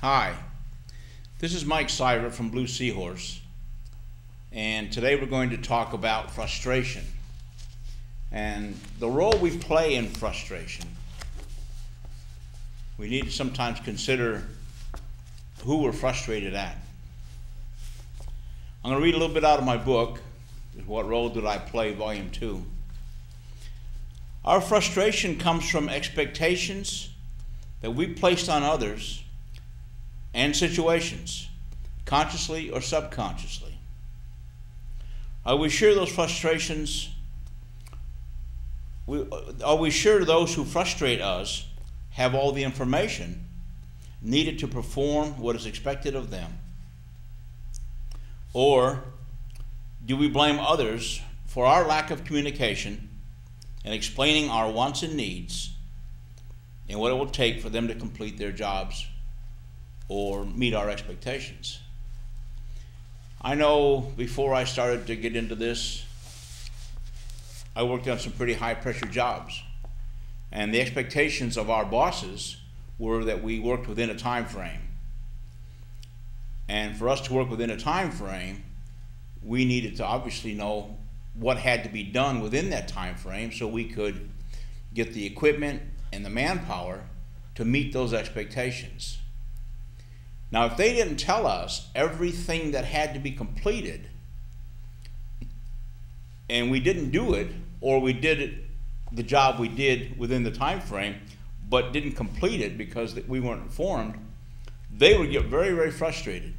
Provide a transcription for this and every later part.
Hi, this is Mike Siver from Blue Seahorse, and today we're going to talk about frustration and the role we play in frustration. We need to sometimes consider who we're frustrated at. I'm going to read a little bit out of my book, What Role Did I Play, Volume 2. Our frustration comes from expectations that we placed on others and situations, consciously or subconsciously. Are we sure those frustrations, are we sure those who frustrate us have all the information needed to perform what is expected of them? Or do we blame others for our lack of communication and explaining our wants and needs and what it will take for them to complete their jobs or meet our expectations? I know before I started to get into this, I worked on some pretty high pressure jobs, and the expectations of our bosses were that we worked within a time frame. And for us to work within a time frame, we needed to obviously know what had to be done within that time frame so we could get the equipment and the manpower to meet those expectations. Now, if they didn't tell us everything that had to be completed, and we didn't do it, or we did it, the job we did within the time frame, but didn't complete it because we weren't informed, they would get very, very frustrated.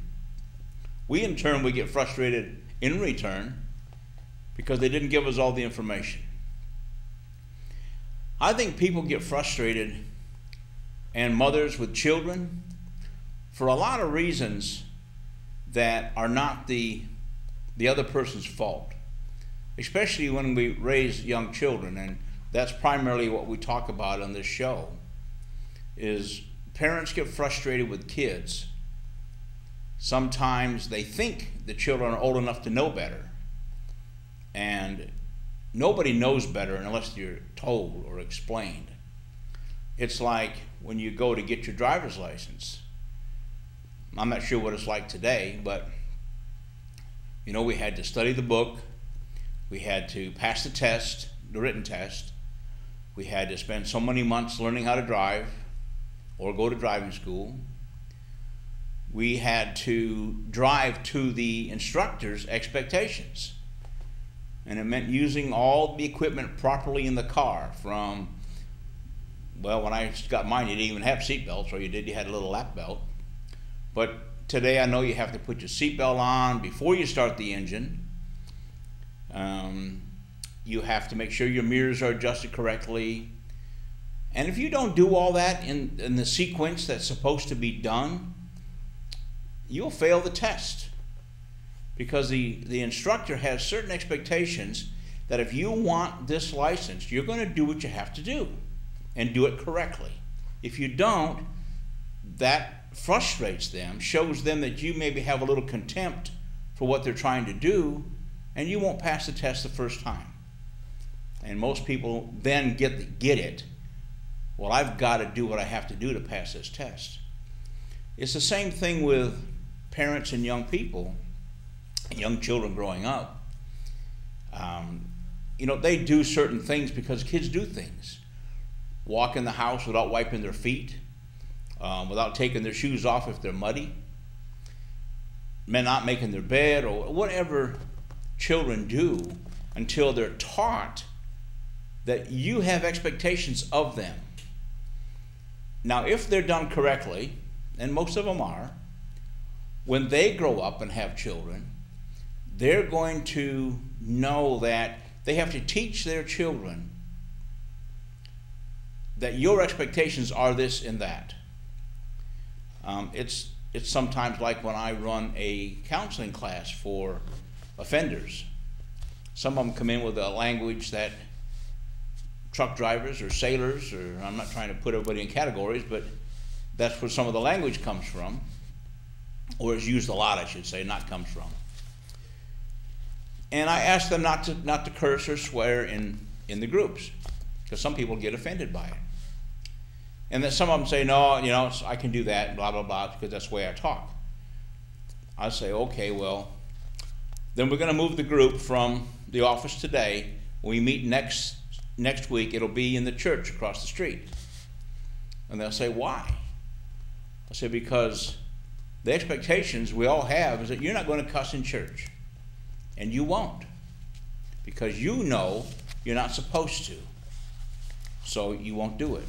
We, in turn, would get frustrated in return because they didn't give us all the information. I think people get frustrated, and mothers with children, for a lot of reasons that are not the other person's fault, especially when we raise young children, and that's primarily what we talk about on this show, is parents get frustrated with kids. Sometimes they think the children are old enough to know better, and nobody knows better unless you're told or explained. It's like when you go to get your driver's license. I'm not sure what it's like today, but you know, we had to study the book, we had to pass the test, the written test, we had to spend so many months learning how to drive or go to driving school. We had to drive to the instructor's expectations, and it meant using all the equipment properly in the car. From, well, when I got mine, you didn't even have seat belts, or you did, you had a little lap belt. But today I know you have to put your seatbelt on before you start the engine. You have to make sure your mirrors are adjusted correctly. And if you don't do all that in the sequence that's supposed to be done, you'll fail the test. Because the instructor has certain expectations that if you want this license, you're going to do what you have to do and do it correctly. If you don't, that frustrates them, shows them that you maybe have a little contempt for what they're trying to do, and you won't pass the test the first time. And most people then get it. Well, I've got to do what I have to do to pass this test. It's the same thing with parents and young people, young children growing up. You know, they do certain things because kids do things. Walk in the house without wiping their feet, without taking their shoes off if they're muddy, men not making their bed, or whatever children do until they're taught that you have expectations of them. Now, if they're done correctly, and most of them are, when they grow up and have children, they're going to know that they have to teach their children that your expectations are this and that. It's sometimes like when I run a counseling class for offenders. Some of them come in with a language that truck drivers or sailors, or I'm not trying to put everybody in categories, but that's where some of the language comes from, or is used a lot, I should say, not comes from. And I ask them not to curse or swear in the groups, because some people get offended by it. And then some of them say, no, I can do that, blah, blah, blah, because that's the way I talk. I say, okay, well, then we're going to move the group from the office today. When we meet next week, it'll be in the church across the street. And they'll say, why? I say, because the expectations we all have is that you're not going to cuss in church. And you won't. Because you know you're not supposed to. So you won't do it.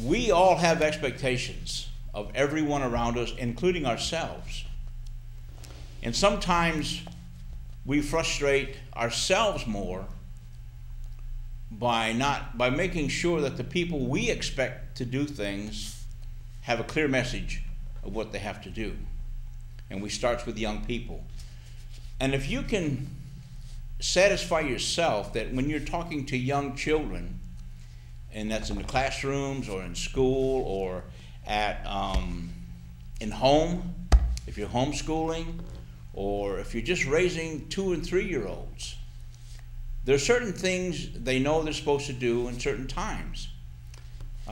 We all have expectations of everyone around us, including ourselves. And sometimes we frustrate ourselves more by making sure that the people we expect to do things have a clear message of what they have to do. And we start with young people. And if you can satisfy yourself that when you're talking to young children, and that's in the classrooms or in school or at in home, if you're homeschooling, or if you're just raising 2- and 3-year-olds, there are certain things they know they're supposed to do in certain times.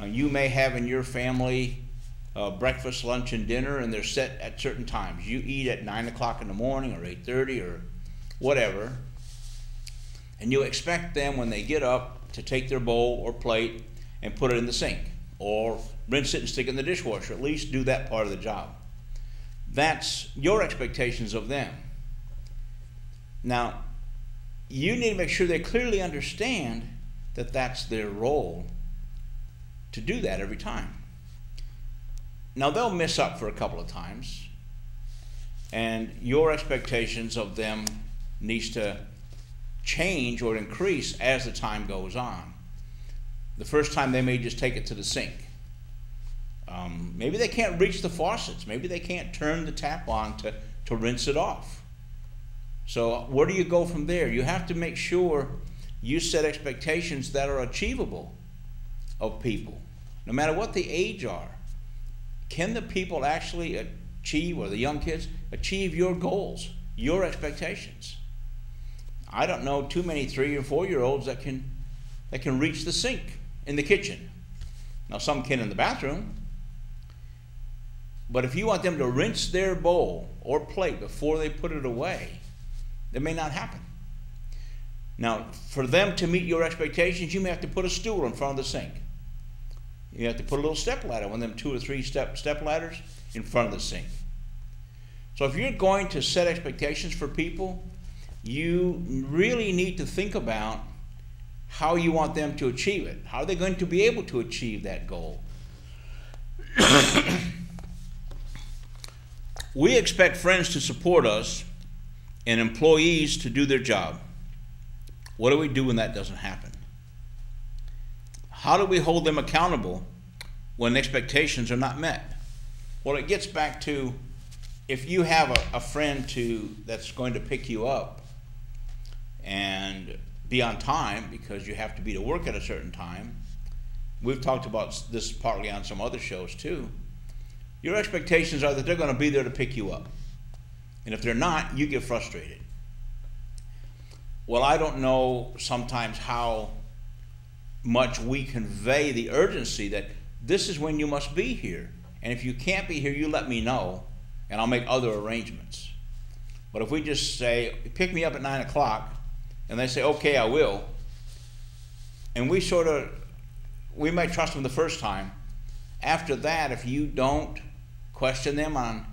You may have in your family breakfast, lunch, and dinner, and they're set at certain times. You eat at 9 o'clock in the morning or 8:30 or whatever, and you expect them when they get up to take their bowl or plate and put it in the sink, or rinse it and stick it in the dishwasher. At least do that part of the job. That's your expectations of them. Now, you need to make sure they clearly understand that that's their role to do that every time. Now, they'll mess up for a couple of times, and your expectations of them needs to change or increase as the time goes on. The first time they may just take it to the sink. Maybe they can't reach the faucets. Maybe they can't turn the tap on to rinse it off. So where do you go from there? You have to make sure you set expectations that are achievable of people, no matter what the age are. Can the people actually achieve, or the young kids, achieve your goals, your expectations? I don't know too many 3- or 4-year-olds that can reach the sink in the kitchen. Now, some can in the bathroom. But if you want them to rinse their bowl or plate before they put it away, that may not happen. Now, for them to meet your expectations, you may have to put a stool in front of the sink. You have to put a little step ladder, one of them 2 or 3 step ladders in front of the sink. So if you're going to set expectations for people, you really need to think about how you want them to achieve it. How are they going to be able to achieve that goal? We expect friends to support us and employees to do their job. What do we do when that doesn't happen? How do we hold them accountable when expectations are not met? Well, it gets back to, if you have a friend that's going to pick you up and be on time because you have to be to work at a certain time. We've talked about this partly on some other shows too. Your expectations are that they're going to be there to pick you up. And if they're not, you get frustrated. Well, I don't know sometimes how much we convey the urgency that this is when you must be here. And if you can't be here, you let me know, and I'll make other arrangements. But if we just say, pick me up at 9 o'clock, and they say, okay, I will, and we might trust them the first time. After that, if you don't question them on,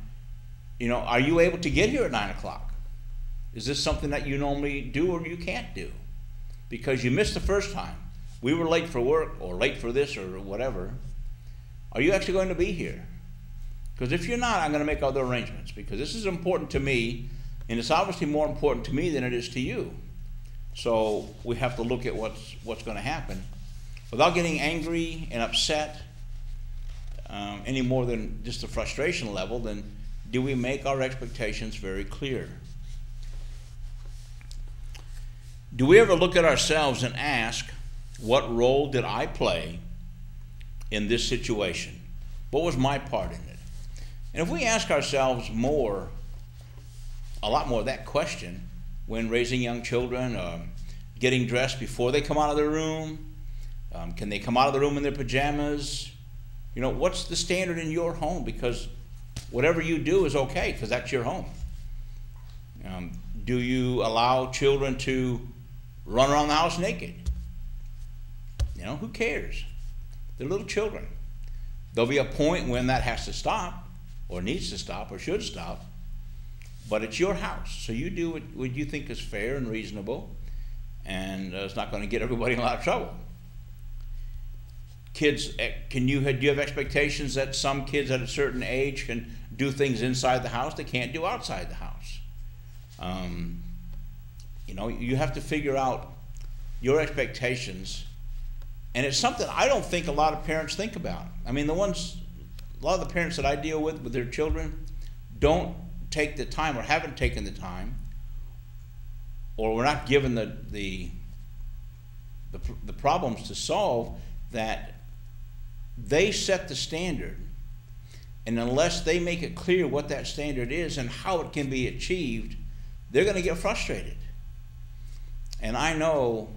are you able to get here at 9 o'clock? Is this something that you normally do or you can't do? Because you missed the first time. We were late for work or late for this or whatever. Are you actually going to be here? Because if you're not, I'm going to make other arrangements, because this is important to me, and it's obviously more important to me than it is to you. So we have to look at what's going to happen without getting angry and upset any more than just the frustration level. Then do we make our expectations very clear? Do we ever look at ourselves and ask, what role did I play in this situation? What was my part in it? And if we ask ourselves a lot more of that question when raising young children, getting dressed before they come out of their room, Can they come out of the room in their pajamas? You know, what's the standard in your home? Because whatever you do is okay, because that's your home. Do you allow children to run around the house naked? You know, who cares? They're little children. There'll be a point when that has to stop, or needs to stop, or should stop. But it's your house, so you do what you think is fair and reasonable, and it's not going to get everybody in a lot of trouble. Kids, do you have expectations that some kids at a certain age can do things inside the house they can't do outside the house? You know, you have to figure out your expectations, and it's something I don't think a lot of parents think about. I mean, a lot of the parents that I deal with their children don't take the time, or haven't taken the time, or we're not given the problems to solve, that they set the standard, and unless they make it clear what that standard is and how it can be achieved, they're going to get frustrated. And I know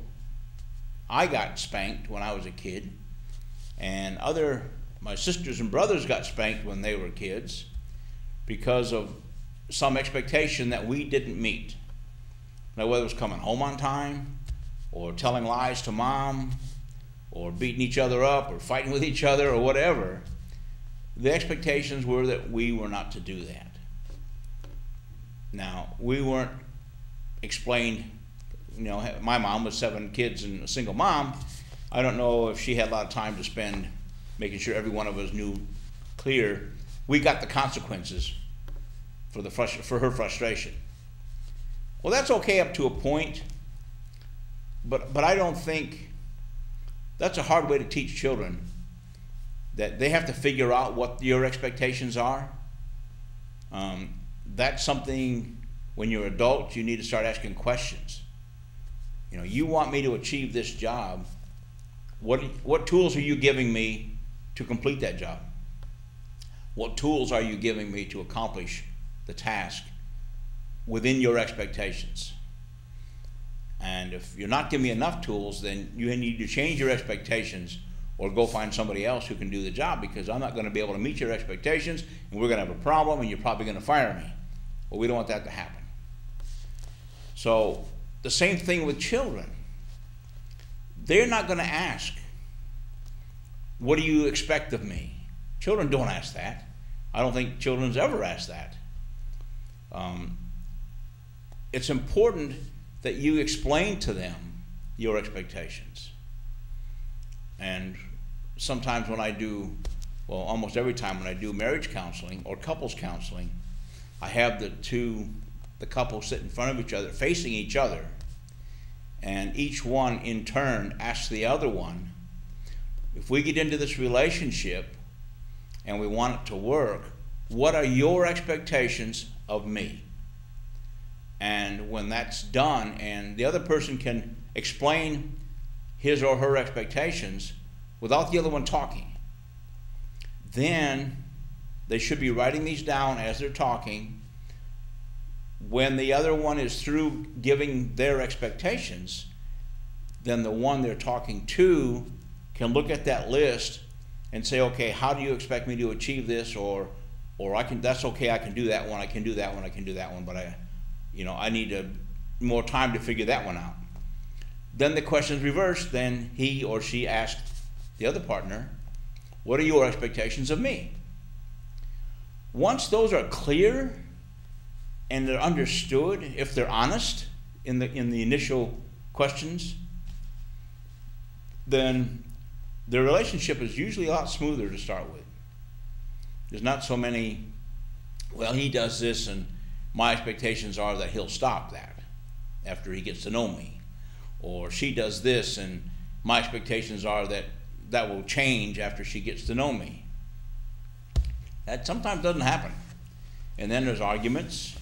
I got spanked when I was a kid, and my sisters and brothers got spanked when they were kids because of some expectation that we didn't meet. Now, whether it was coming home on time, or telling lies to mom, or beating each other up, or fighting with each other, or whatever, the expectations were that we were not to do that. Now, we weren't explained, you know, my mom was 7 kids and a single mom. I don't know if she had a lot of time to spend making sure every one of us knew clear. We got the consequences for her frustration. Well, that's okay up to a point, but I don't think that's a hard way to teach children, that they have to figure out what your expectations are. That's something, when you're adults, you need to start asking questions. You know, you want me to achieve this job. What tools are you giving me to complete that job? What tools are you giving me to accomplish the task within your expectations? And if you're not giving me enough tools, then you need to change your expectations, or go find somebody else who can do the job, because I'm not going to be able to meet your expectations, and we're going to have a problem, and you're probably going to fire me. Well, we don't want that to happen. So the same thing with children. They're not going to ask, what do you expect of me? Children don't ask that. I don't think children's ever asked that. It's important that you explain to them your expectations. And sometimes when I do, well, almost every time when I do marriage counseling or couples counseling, I have the couple sit in front of each other, facing each other, and each one in turn asks the other one, if we get into this relationship and we want it to work, what are your expectations of me? And when that's done, and the other person can explain his or her expectations without the other one talking, then they should be writing these down as they're talking. When the other one is through giving their expectations, then the one they're talking to can look at that list and say, okay, how do you expect me to achieve this? Or that's okay, I can do that one, I can do that one, I can do that one, but I need more time to figure that one out. Then the question's reversed. Then he or she asked the other partner, what are your expectations of me? Once those are clear and they're understood, if they're honest in the initial questions, then the relationship is usually a lot smoother to start with. There's not so many, well, he does this and my expectations are that he'll stop that after he gets to know me. Or she does this and my expectations are that that will change after she gets to know me. That sometimes doesn't happen. And then there's arguments.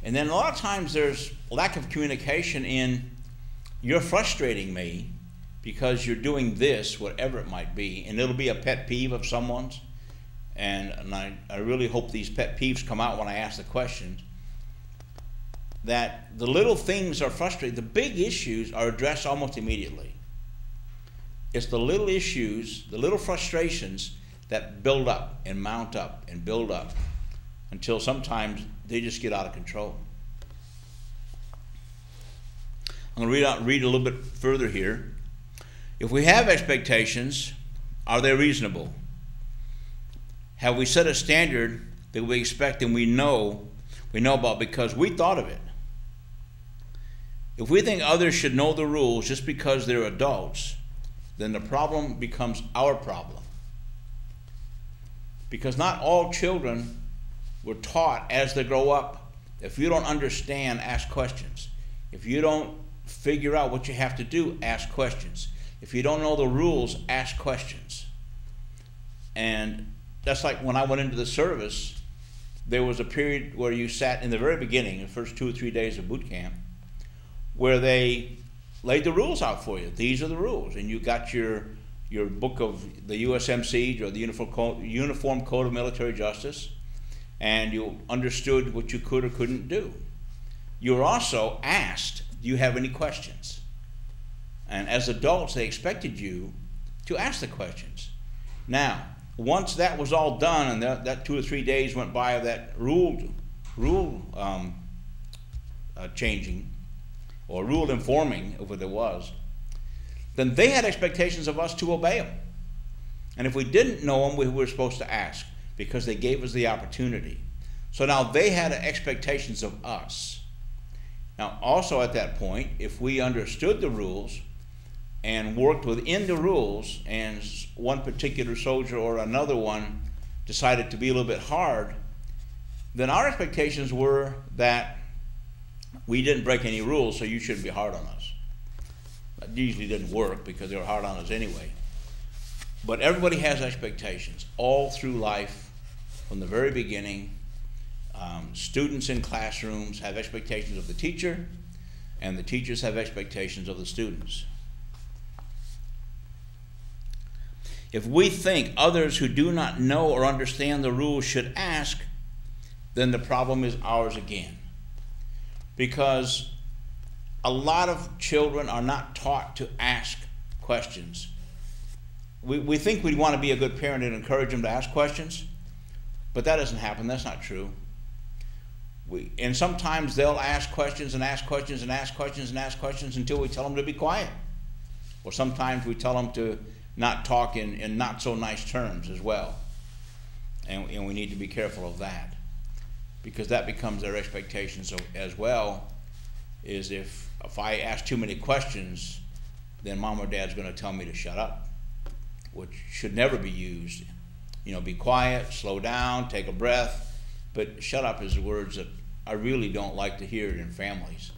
And then a lot of times there's lack of communication in, you're frustrating me because you're doing this, whatever it might be, and it'll be a pet peeve of someone's. And I really hope these pet peeves come out when I ask the questions. That the little things are frustrating. The big issues are addressed almost immediately. It's the little issues, the little frustrations that build up and mount up and build up until sometimes they just get out of control. I'm going to read a little bit further here. If we have expectations, are they reasonable? Have we set a standard that we expect and we know about because we thought of it? If we think others should know the rules just because they're adults, then the problem becomes our problem. Because not all children were taught as they grow up. If you don't understand, ask questions. If you don't figure out what you have to do, ask questions. If you don't know the rules, ask questions. And that's like when I went into the service, there was a period where you sat in the very beginning, the first 2 or 3 days of boot camp, where they laid the rules out for you. These are the rules. And you got your book of the USMC, or the Uniform Code of Military Justice, and you understood what you could or couldn't do. You were also asked, do you have any questions? And as adults, they expected you to ask the questions. Now, once that was all done, and that 2 or 3 days went by of that rule changing, or rule informing of what it was, then they had expectations of us to obey them. And if we didn't know them, we were supposed to ask, because they gave us the opportunity. So now they had expectations of us. Now also at that point, if we understood the rules and worked within the rules, and one particular soldier or another one decided to be a little bit hard, then our expectations were that we didn't break any rules, so you shouldn't be hard on us. That usually didn't work because they were hard on us anyway. But everybody has expectations all through life from the very beginning. Students in classrooms have expectations of the teacher, and the teachers have expectations of the students. If we think others who do not know or understand the rules should ask, then the problem is ours again. Because a lot of children are not taught to ask questions. We think we want to be a good parent and encourage them to ask questions, but that doesn't happen. That's not true. And sometimes they'll ask questions and ask questions and ask questions and ask questions until we tell them to be quiet. Or sometimes we tell them to not talk in not so nice terms as well. And we need to be careful of that, because that becomes their expectations as well. Is if I ask too many questions, then mom or dad's going to tell me to shut up, which should never be used. You know, be quiet, slow down, take a breath. But shut up is the words that I really don't like to hear in families.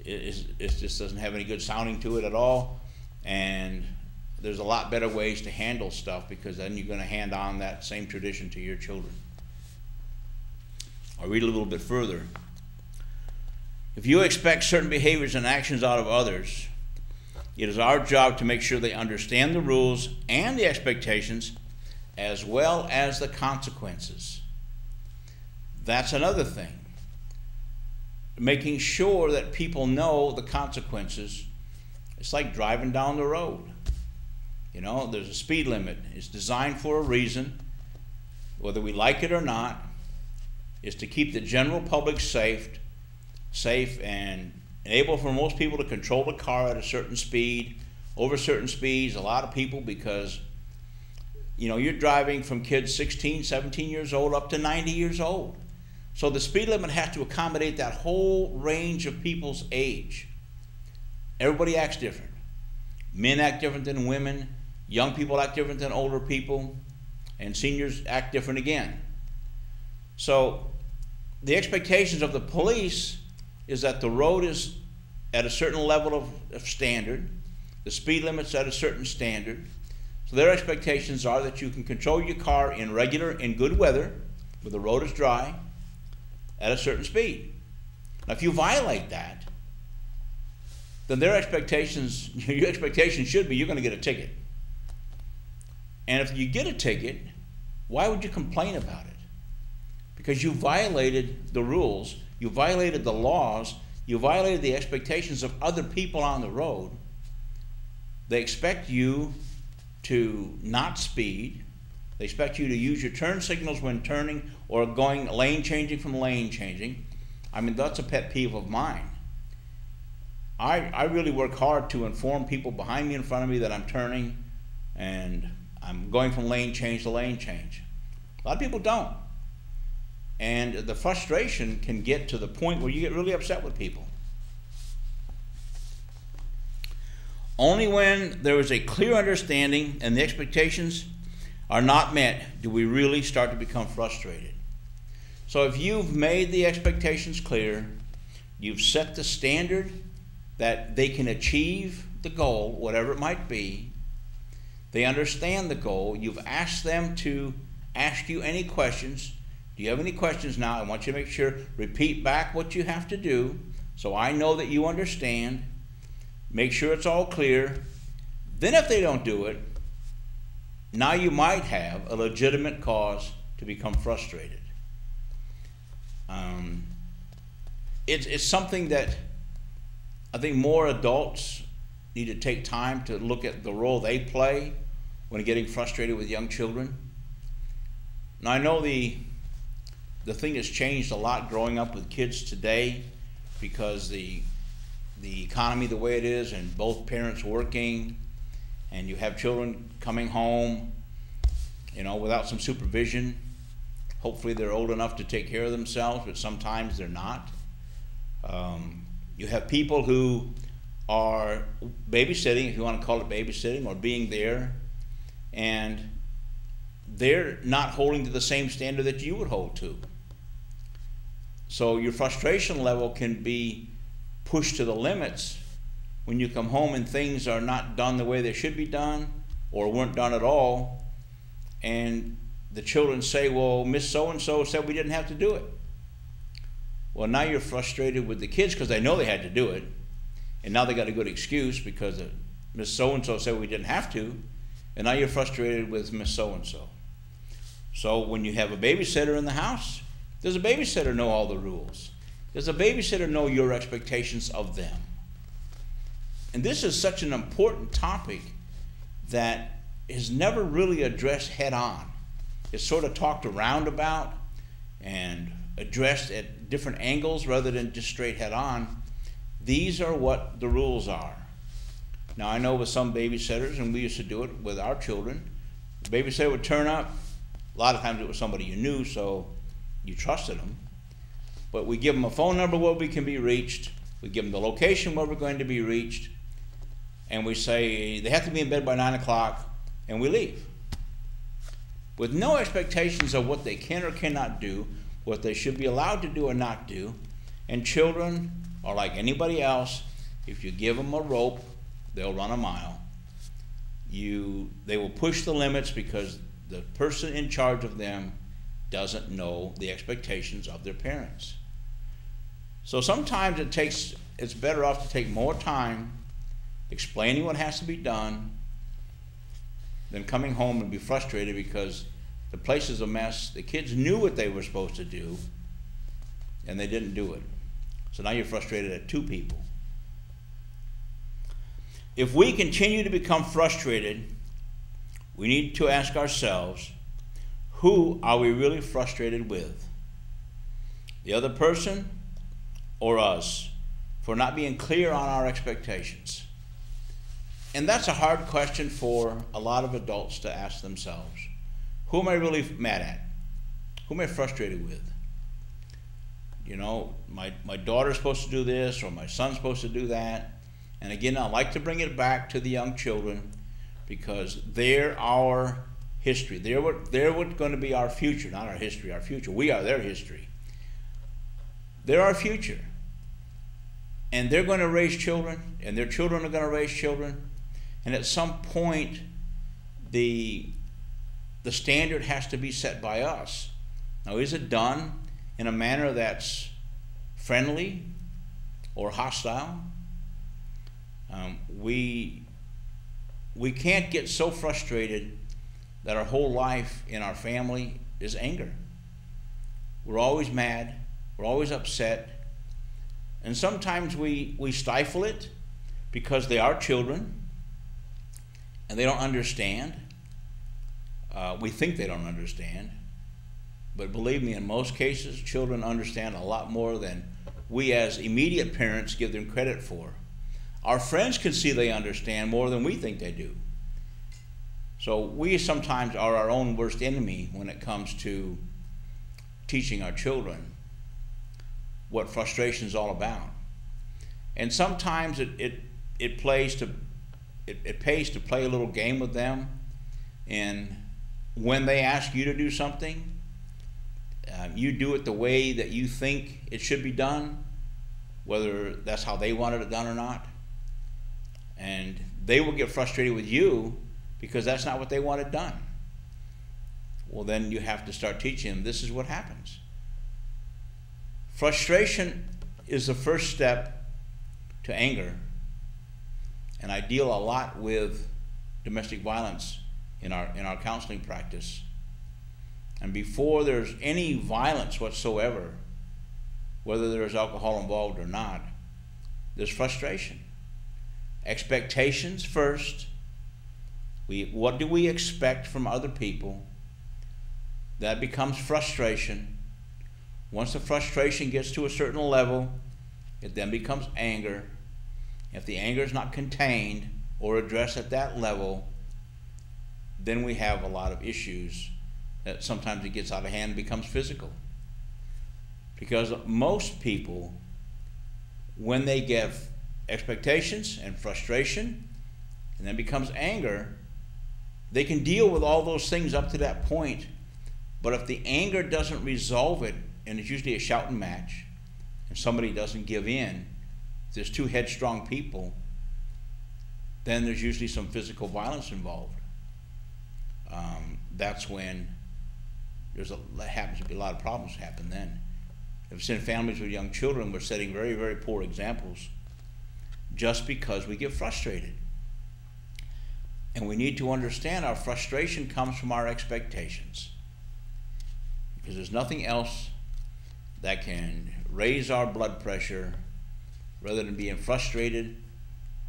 It just doesn't have any good sounding to it at all. And there's a lot better ways to handle stuff, because then you're going to hand on that same tradition to your children. I'll read a little bit further. If you expect certain behaviors and actions out of others, it is our job to make sure they understand the rules and the expectations, as well as the consequences. That's another thing. Making sure that people know the consequences. It's like driving down the road. You know, there's a speed limit. It's designed for a reason, whether we like it or not. Is to keep the general public safe and enable for most people to control the car at a certain speed, over certain speeds. A lot of people, because you know, you're driving from kids 16, 17 years old up to 90 years old. So the speed limit has to accommodate that whole range of people's age. Everybody acts different. Men act different than women. Young people act different than older people. And seniors act different again. So the expectations of the police is that the road is at a certain level of standard. The speed limit's at a certain standard. So their expectations are that you can control your car in good weather, where the road is dry, at a certain speed. Now, if you violate that, then their expectations, your expectations should be you're going to get a ticket. And if you get a ticket, why would you complain about it? Because you violated the rules, you violated the laws, you violated the expectations of other people on the road, They expect you to not speed. They expect you to use your turn signals when turning or going lane changing from lane changing. I mean, that's a pet peeve of mine. I really work hard to inform people behind me, in front of me, that I'm turning and I'm going from lane change to lane change. A lot of people don't. And the frustration can get to the point where you get really upset with people. Only when there is a clear understanding and the expectations are not met do we really start to become frustrated. So if you've made the expectations clear, you've set the standard that they can achieve the goal, whatever it might be, they understand the goal, you've asked them to ask you any questions. Do you have any questions now? I want you to make sure, repeat back what you have to do so I know that you understand. Make sure it's all clear. Then if they don't do it, now you might have a legitimate cause to become frustrated. It's something that I think more adults need to take time to look at the role they play when getting frustrated with young children. Now I know the thing has changed a lot growing up with kids today because the economy the way it is and both parents working, and you have children coming home, you know, without some supervision. Hopefully they're old enough to take care of themselves, but sometimes they're not. You have people who are babysitting, if you want to call it babysitting, or being there, and they're not holding to the same standard that you would hold to. So your frustration level can be pushed to the limits when you come home and things are not done the way they should be done or weren't done at all, and the children say, well, Miss So-and-so said we didn't have to do it. Well, now you're frustrated with the kids because they know they had to do it, and now they got a good excuse because Miss So-and-so said we didn't have to, and now you're frustrated with Miss So-and-so. So when you have a babysitter in the house, does a babysitter know all the rules? Does a babysitter know your expectations of them? And this is such an important topic that is never really addressed head on. It's sort of talked around about and addressed at different angles rather than just straight head on. These are what the rules are. Now I know with some babysitters, and we used to do it with our children, the babysitter would turn up. A lot of times it was somebody you knew, so you trusted them. But we give them a phone number where we can be reached. We give them the location where we're going to be reached. And we say they have to be in bed by 9 o'clock, and we leave. With no expectations of what they can or cannot do, what they should be allowed to do or not do. And children are like anybody else. If you give them a rope, they'll run a mile. They will push the limits because the person in charge of them doesn't know the expectations of their parents. So sometimes it's better off to take more time explaining what has to be done than coming home and be frustrated because the place is a mess. The kids knew what they were supposed to do and they didn't do it. So now you're frustrated at two people. If we continue to become frustrated, we need to ask ourselves, who are we really frustrated with? The other person or us for not being clear on our expectations? And that's a hard question for a lot of adults to ask themselves. Who am I really mad at? Who am I frustrated with? You know, my daughter's supposed to do this, or my son's supposed to do that. And again, I like to bring it back to the young children because they're our history. They're what's going to be our future, not our history, our future. We are their history. They're our future. And they're going to raise children, and their children are going to raise children. And at some point, the standard has to be set by us. Now, is it done in a manner that's friendly or hostile? We can't get so frustrated that our whole life in our family is anger. We're always mad. We're always upset. And sometimes we stifle it because they are children. and they don't understand. We think they don't understand, but believe me, in most cases, children understand a lot more than we as immediate parents give them credit for. Our friends can see they understand more than we think they do. So we sometimes are our own worst enemy when it comes to teaching our children what frustration is all about. And sometimes it pays to play a little game with them. And when they ask you to do something, you do it the way that you think it should be done, whether that's how they wanted it done or not. And they will get frustrated with you because that's not what they wanted done. Well, then you have to start teaching them this is what happens. Frustration is the first step to anger. And I deal a lot with domestic violence in our counseling practice. And before there's any violence whatsoever, whether there's alcohol involved or not, there's frustration. Expectations first. What do we expect from other people? That becomes frustration. Once the frustration gets to a certain level, it then becomes anger. If the anger is not contained or addressed at that level, then we have a lot of issues that sometimes it gets out of hand and becomes physical. Because most people, when they give expectations and frustration and then becomes anger, they can deal with all those things up to that point. But if the anger doesn't resolve it, and it's usually a shouting match, and somebody doesn't give in, if there's two headstrong people, then there's usually some physical violence involved. That's when happens to be a lot of problems happen then. If it's in families with young children, we're setting very, very poor examples just because we get frustrated. And we need to understand our frustration comes from our expectations. Because there's nothing else that can raise our blood pressure rather than being frustrated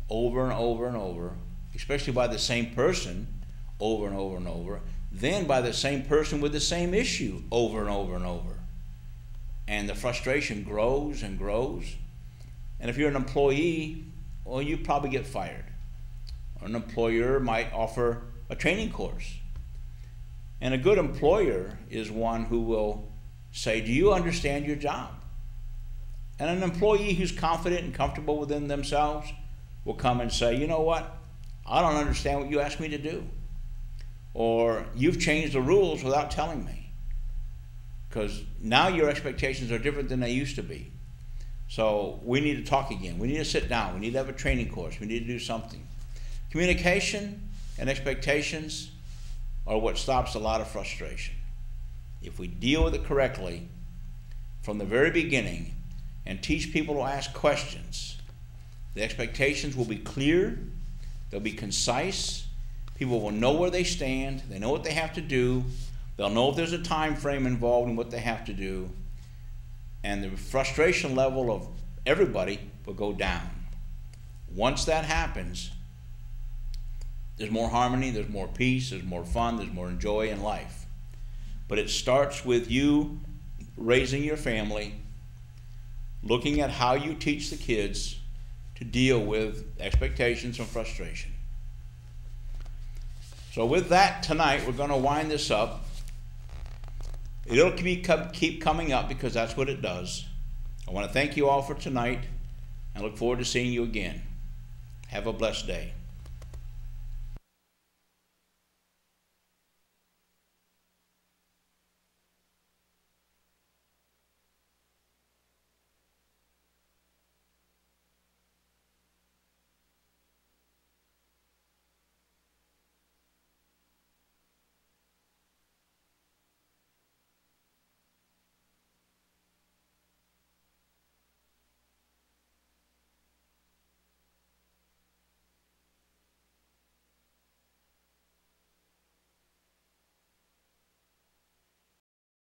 over and over and over, especially by the same person over and over and over, then by the same person with the same issue over and over and over. And the frustration grows and grows. And if you're an employee, well, you probably get fired. Or an employer might offer a training course. And a good employer is one who will say, do you understand your job? And an employee who's confident and comfortable within themselves will come and say, you know what? I don't understand what you asked me to do. Or you've changed the rules without telling me. Because now your expectations are different than they used to be. So we need to talk again. We need to sit down. We need to have a training course. We need to do something. Communication and expectations are what stops a lot of frustration. If we deal with it correctly from the very beginning and teach people to ask questions, the expectations will be clear, they'll be concise, people will know where they stand, they know what they have to do, they'll know if there's a time frame involved in what they have to do, and the frustration level of everybody will go down. Once that happens, there's more harmony, there's more peace, there's more fun, there's more joy in life. But it starts with you raising your family, looking at how you teach the kids to deal with expectations and frustration. So with that, tonight we're going to wind this up. It'll keep coming up because that's what it does. I want to thank you all for tonight and look forward to seeing you again. Have a blessed day.